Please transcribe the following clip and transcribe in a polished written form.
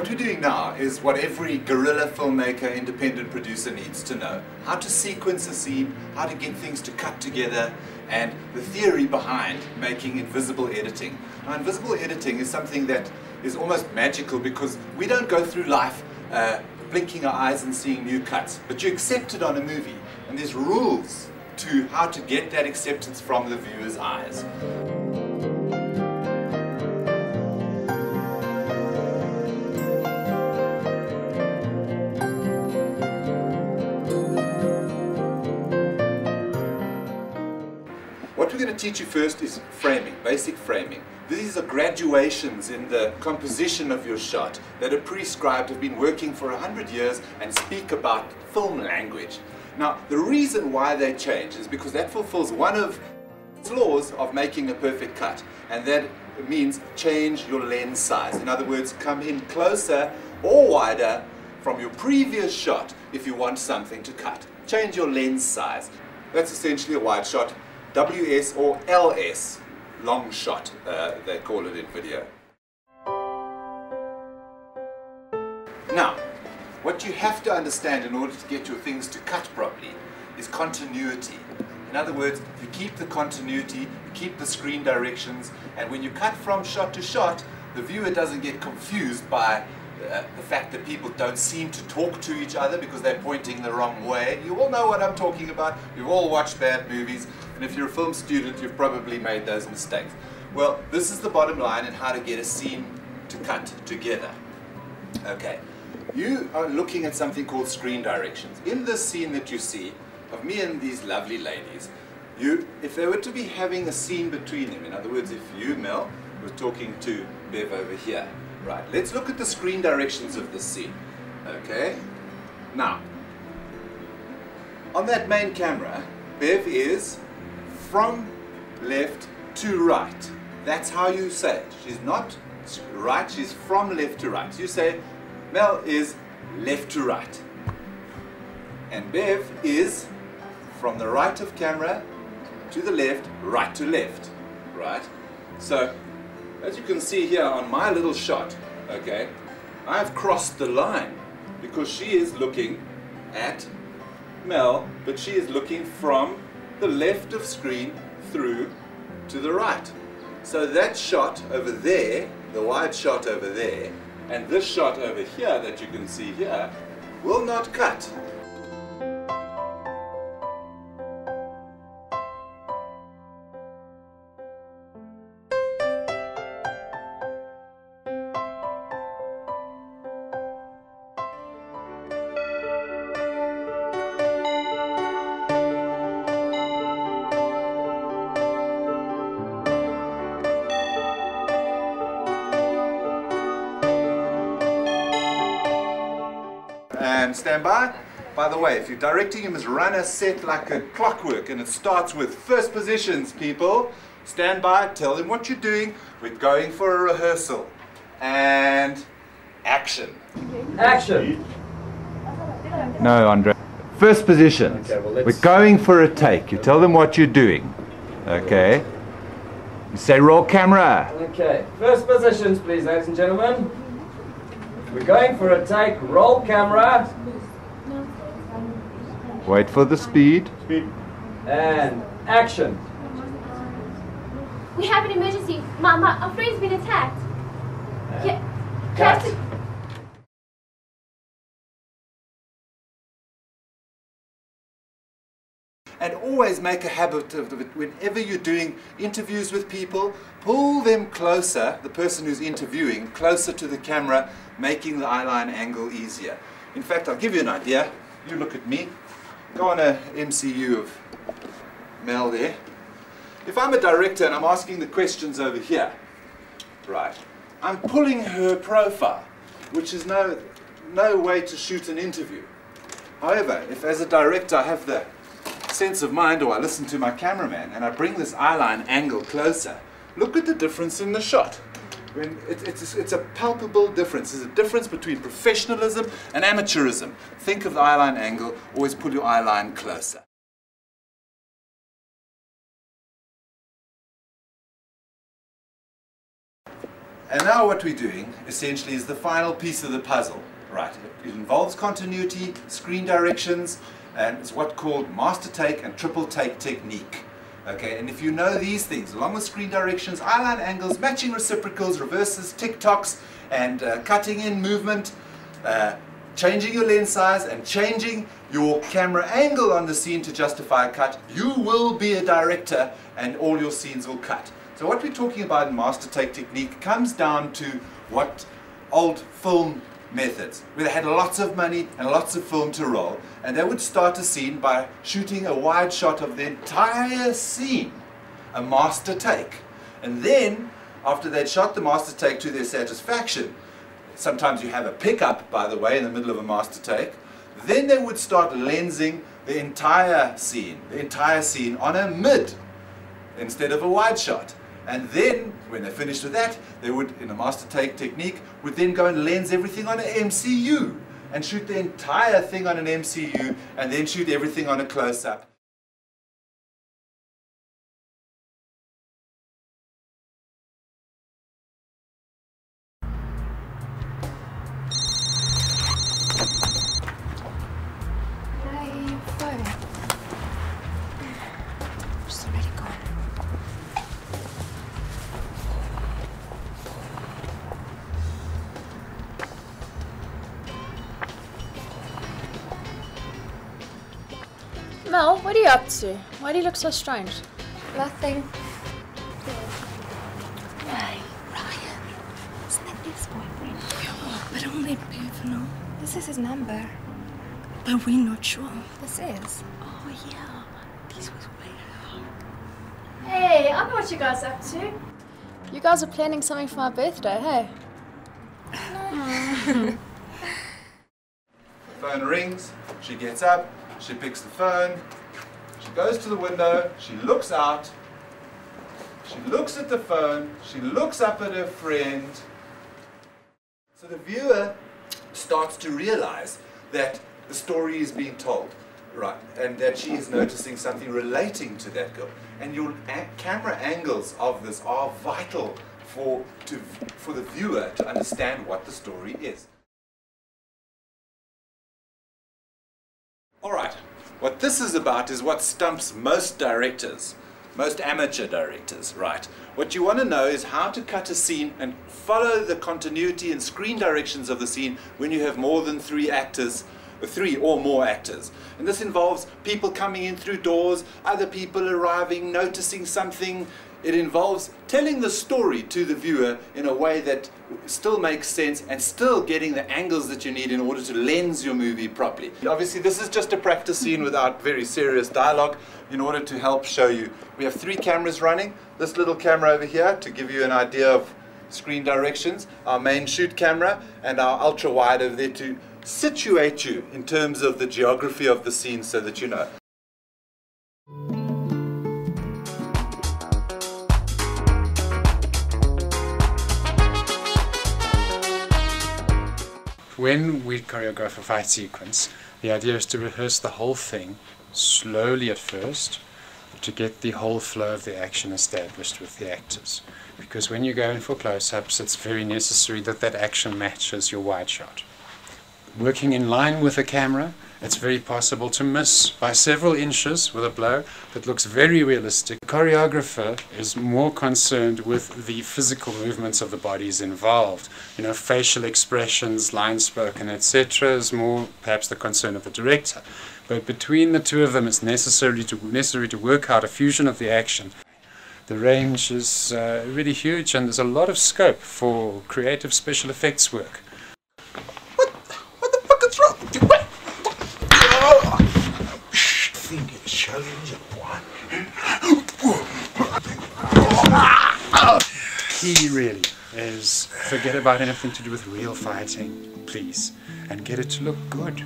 What we're doing now is what every guerrilla filmmaker, independent producer needs to know. How to sequence a scene, how to get things to cut together, and the theory behind making invisible editing. Now, invisible editing is something that is almost magical because we don't go through life blinking our eyes and seeing new cuts, but you accept it on a movie, and there's rules to how to get that acceptance from the viewer's eyes. What we're going to teach you first is framing, basic framing. These are graduations in the composition of your shot that are prescribed, have been working for 100 years and speak about film language. Now, the reason why they change is because that fulfills one of the laws of making a perfect cut, and that means change your lens size. In other words, come in closer or wider from your previous shot if you want something to cut. Change your lens size. That's essentially a wide shot. WS or LS, long shot, they call it in video. Now, what you have to understand in order to get your things to cut properly is continuity. In other words, you keep the continuity, you keep the screen directions, and when you cut from shot to shot, the viewer doesn't get confused by the fact that people don't seem to talk to each other because they're pointing the wrong way. You all know what I'm talking about. You've all watched bad movies, and if you're a film student, you've probably made those mistakes. Well, this is the bottom line in how to get a scene to cut together. Okay, you are looking at something called screen directions. In this scene that you see of me and these lovely ladies, if they were to be having a scene between them, in other words, if you, Mel, were talking to Bev over here, right, let's look at the screen directions of this scene. Okay, now, on that main camera, Bev is from left to right. That's how you say it. She's not right, she's from left to right. So you say, Mel is left to right. And Bev is from the right of camera to the left, right to left. Right? So, as you can see here on my little shot, okay, I've crossed the line because she is looking at Mel, but she is looking from the left of screen through to the right. So that shot over there, the wide shot over there, and this shot over here that you can see here, will not cut. And stand by. By the way, if you're directing him as runner, set like a clockwork, and it starts with first positions, people. Stand by, tell him what you're doing. We're going for a rehearsal. And action. Action. No, Andre. First position. Okay, well, we're going for a take. You tell them what you're doing. Okay. You say roll camera. Okay, first positions please, ladies and gentlemen. We're going for a take, roll camera. Wait for the speed. And action. We have an emergency. Mama, our friend's been attacked. Cut. And always make a habit of it whenever you're doing interviews with people. Pull them closer, the person who's interviewing, closer to the camera, making the eyeline angle easier. In fact, I'll give you an idea. You look at me. Go on a MCU of Mel there. If I'm a director and I'm asking the questions over here, right, I'm pulling her profile, which is no way to shoot an interview. However, if as a director I have the sense of mind, or I listen to my cameraman and I bring this eyeline angle closer, look at the difference in the shot. When it's a palpable difference. There's a difference between professionalism and amateurism. Think of the eyeline angle, always pull your eyeline closer. And now what we're doing essentially is the final piece of the puzzle. Right, it involves continuity, screen directions, and it's what's called master take and triple take technique. Okay, and if you know these things, along with screen directions, eyeline angles, matching reciprocals, reverses, tick-tocks, and cutting in movement, changing your lens size and changing your camera angle on the scene to justify a cut, you will be a director and all your scenes will cut. So what we're talking about in master take technique comes down to what old film methods, where they had lots of money and lots of film to roll, and they would start a scene by shooting a wide shot of the entire scene, a master take. And then, after they'd shot the master take to their satisfaction, sometimes you have a pickup, by the way, in the middle of a master take, then they would start lensing the entire scene on a mid instead of a wide shot. And then, when they finished with that, they would, in a master take technique, would then go and lens everything on an MCU and shoot the entire thing on an MCU and then shoot everything on a close-up. Mel, what are you up to? Why do you look so strange? Nothing. Hey, Ryan. Isn't that his boyfriend? Yeah, but only personal. This is his number. But we're not sure. This is. Oh, yeah. This was weird. Hey, I know what you guys are up to. You guys are planning something for my birthday, hey? The phone rings, she gets up, she picks the phone, she goes to the window, she looks out, she looks at the phone, she looks up at her friend. So the viewer starts to realize that the story is being told, right, and that she is noticing something relating to that girl. And your camera angles of this are vital for the viewer to understand what the story is. Alright, what this is about is what stumps most directors, most amateur directors, right? What you want to know is how to cut a scene and follow the continuity and screen directions of the scene when you have more than three or more actors. And this involves people coming in through doors, other people arriving, noticing something. It involves telling the story to the viewer in a way that still makes sense and still getting the angles that you need in order to lens your movie properly. Obviously this is just a practice scene without very serious dialogue in order to help show you. We have 3 cameras running. This little camera over here to give you an idea of screen directions, our main shoot camera, and our ultra wide over there to situate you in terms of the geography of the scene so that you know. When we choreograph a fight sequence, the idea is to rehearse the whole thing slowly at first to get the whole flow of the action established with the actors. Because when you go in for close-ups, it's very necessary that that action matches your wide shot. Working in line with the camera, it's very possible to miss by several inches with a blow that looks very realistic. The choreographer is more concerned with the physical movements of the bodies involved. You know, facial expressions, lines spoken, etc. is more perhaps the concern of the director. But between the two of them, it's necessary to work out a fusion of the action. The range is really huge, and there's a lot of scope for creative special effects work. What the fuck is wrong with you? I think it's challenge one. Key really is forget about anything to do with real fighting, please, and get it to look good.